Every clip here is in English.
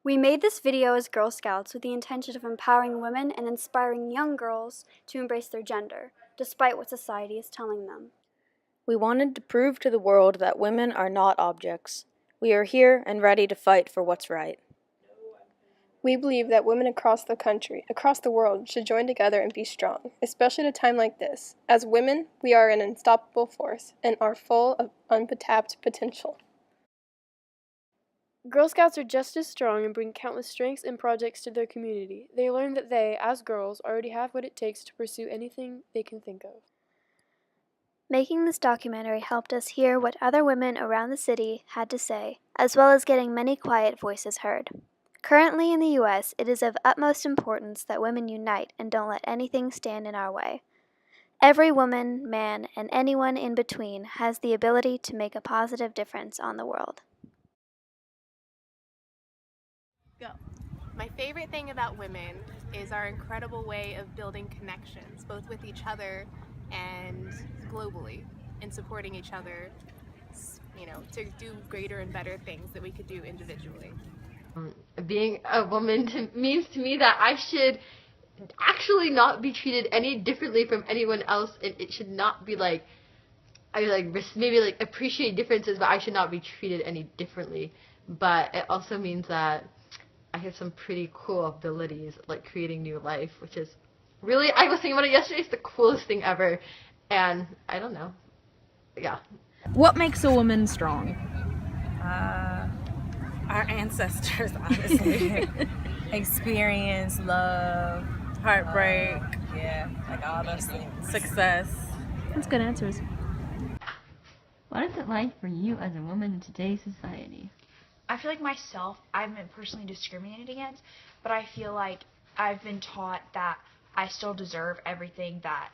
We made this video as Girl Scouts with the intention of empowering women and inspiring young girls to embrace their gender, despite what society is telling them. We wanted to prove to the world that women are not objects. We are here and ready to fight for what's right. We believe that women across the country, across the world, should join together and be strong, especially at a time like this. As women, we are an unstoppable force and are full of untapped potential. Girl Scouts are just as strong and bring countless strengths and projects to their community. They learn that they, as girls, already have what it takes to pursue anything they can think of. Making this documentary helped us hear what other women around the city had to say, as well as getting many quiet voices heard. Currently in the U.S., it is of utmost importance that women unite and don't let anything stand in our way. Every woman, man, and anyone in between has the ability to make a positive difference on the world. Go. My favorite thing about women is our incredible way of building connections, both with each other and globally, and supporting each other, to do greater and better things that we could do individually. Being a woman means to me that I should actually not be treated any differently from anyone else, and it should not be like maybe appreciate differences, but I should not be treated any differently. But it also means that I have some pretty cool abilities, like creating new life, which is really, I was thinking about it yesterday, it's the coolest thing ever, and I don't know, yeah. What makes a woman strong? Our ancestors, honestly. Experience, love, heartbreak, like all those things. Success. That's good answers. What is it like for you as a woman in today's society? I feel like myself, I've been personally discriminated against, but I feel like I've been taught that I still deserve everything that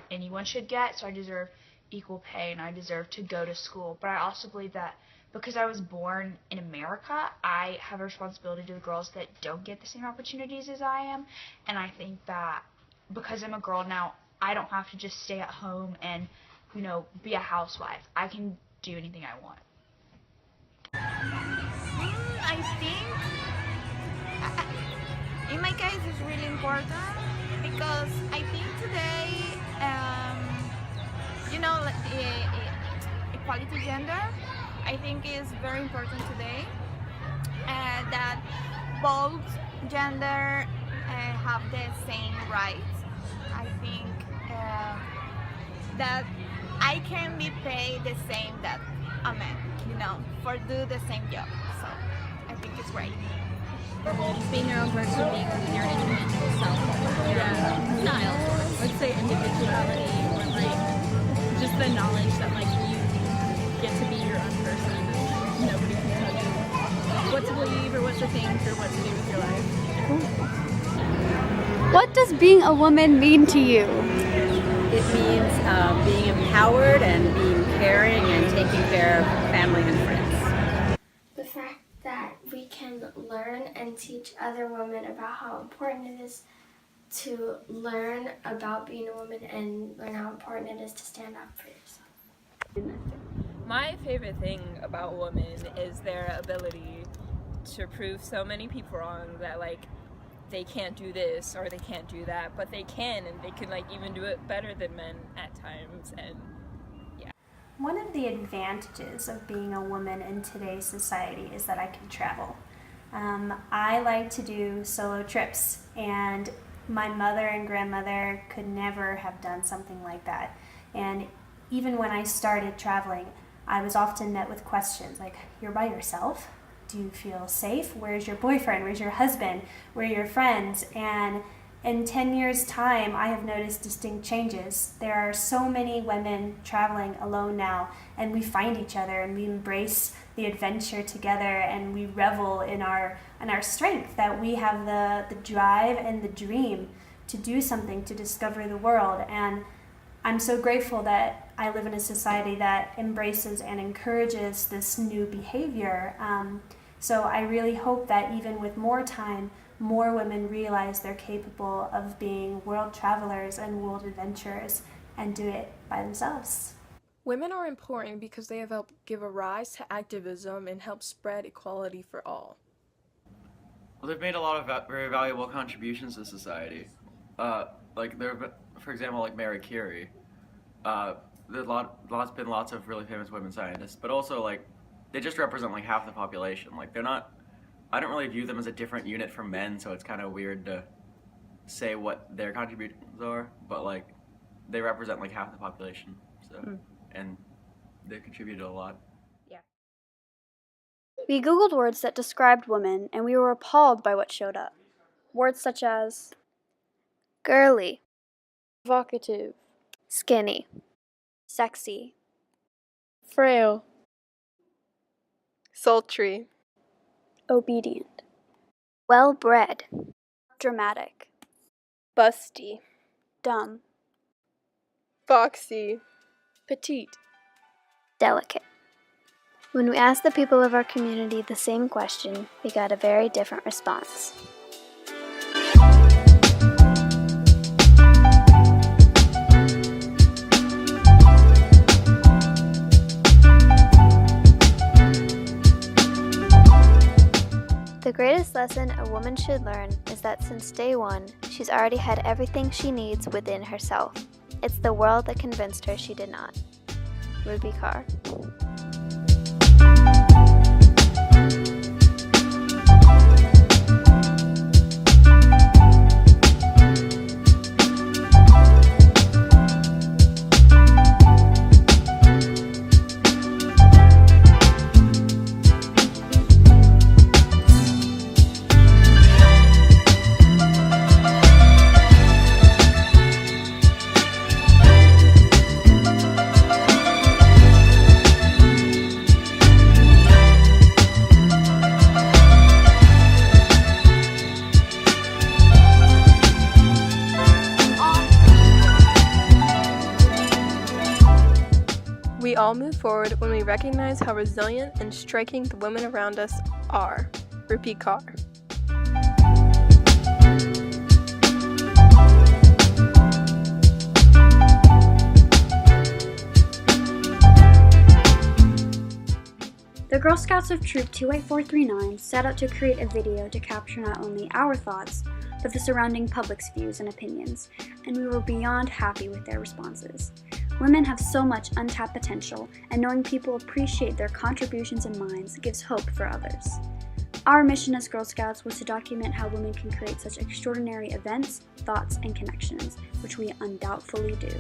anyone should get, so I deserve equal pay and I deserve to go to school. But I also believe that because I was born in America, I have a responsibility to the girls that don't get the same opportunities as I am, and I think that because I'm a girl now, I don't have to just stay at home and, be a housewife. I can do anything I want. I think, in my case, it's really important because I think today, equality gender, I think is very important today. That both gender have the same rights. I think that I can be paid the same that a man, for do the same job. So I think it's great. Just being your own person, being your individual self, your style. Let's say individuality, or just the knowledge that you get to be your own person. Nobody can tell you what to believe or what to think or what to do with your life. What does being a woman mean to you? It means being empowered and being caring and taking care of family and friends. The fact that we can learn and teach other women about how important it is to learn about being a woman and learn how important it is to stand up for yourself. My favorite thing about women is their ability to prove so many people wrong that they can't do this or they can't do that, but they can, and they can even do it better than men at times. And one of the advantages of being a woman in today's society is that I can travel. I like to do solo trips, and my mother and grandmother could never have done something like that. And even when I started traveling, I was often met with questions like, "You're by yourself? Do you feel safe? Where's your boyfriend? Where's your husband? Where are your friends?" And in 10 years' time, I have noticed distinct changes. There are so many women traveling alone now, and we find each other and we embrace the adventure together, and we revel in our strength, that we have the drive and the dream to do something, to discover the world. And I'm so grateful that I live in a society that embraces and encourages this new behavior. So I really hope that even with more time, more women realize they're capable of being world travelers and world adventurers and do it by themselves. Women are important because they have helped give a rise to activism and help spread equality for all. Well, they've made a lot of very valuable contributions to society. Like for example, like Marie Curie. There's been lots of really famous women scientists, but also like they just represent like half the population. Like they're not. I don't really view them as a different unit from men, so it's kind of weird to say what their contributions are. But like they represent like half the population, so and they contributed a lot. We Googled words that described women, and we were appalled by what showed up. Words such as girly, Evocative, skinny, sexy, frail, sultry, obedient, well-bred, dramatic, busty, dumb, foxy, petite, delicate. When we asked the people of our community the same question, we got a very different response. The greatest lesson a woman should learn is that since day one, she's already had everything she needs within herself. It's the world that convinced her she did not. Ruby Carr. We all move forward when we recognize how resilient and striking the women around us are. Rupi Kaur. The Girl Scouts of Troop 28439 set out to create a video to capture not only our thoughts, but the surrounding public's views and opinions, and we were beyond happy with their responses. Women have so much untapped potential, and knowing people appreciate their contributions and minds gives hope for others. Our mission as Girl Scouts was to document how women can create such extraordinary events, thoughts, and connections, which we undoubtedly do.